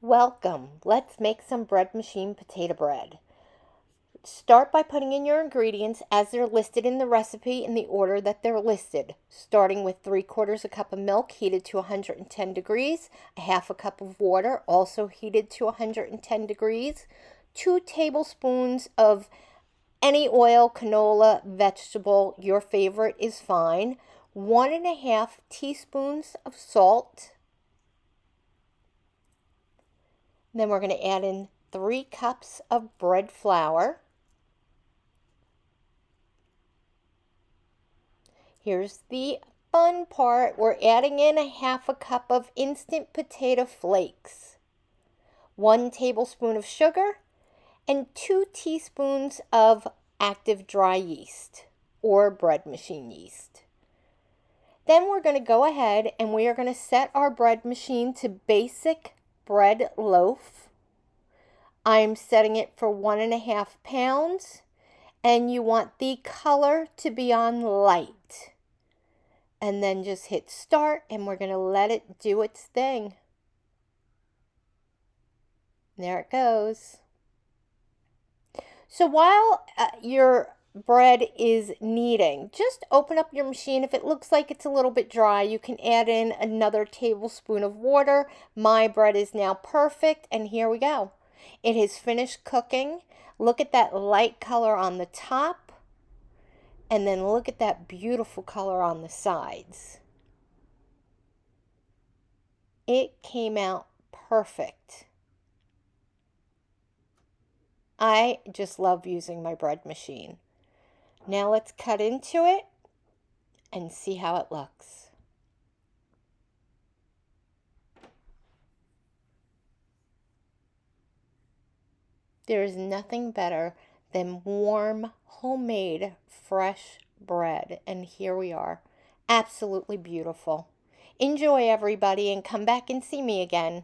Welcome. Let's make some bread machine potato bread. Start by putting in your ingredients as they're listed in the recipe in the order that they're listed, starting with 3/4 cup of milk heated to 110 degrees, a half a cup of water also heated to 110 degrees, 2 tablespoons of any oil, canola, vegetable, your favorite is fine, 1.5 teaspoons of salt. Then we're going to add in 3 cups of bread flour. Here's the fun part. We're adding in a half a cup of instant potato flakes, 1 tablespoon of sugar, and 2 teaspoons of active dry yeast or bread machine yeast. Then we're going to go ahead and we are going to set our bread machine to basic bread loaf. I'm setting it for 1.5 pounds, and you want the color to be on light. And then just hit start, and we're going to let it do its thing. There it goes. So while your bread is kneading, just open up your machine. If it looks like it's a little bit dry, you can add in another tablespoon of water. My bread is now perfect, and here we go. It has finished cooking. Look at that light color on the top, and then look at that beautiful color on the sides. It came out perfect. I just love using my bread machine. Now let's cut into it and see how it looks. There is nothing better than warm, homemade, fresh bread. And here we are. Absolutely beautiful. Enjoy, everybody, and come back and see me again.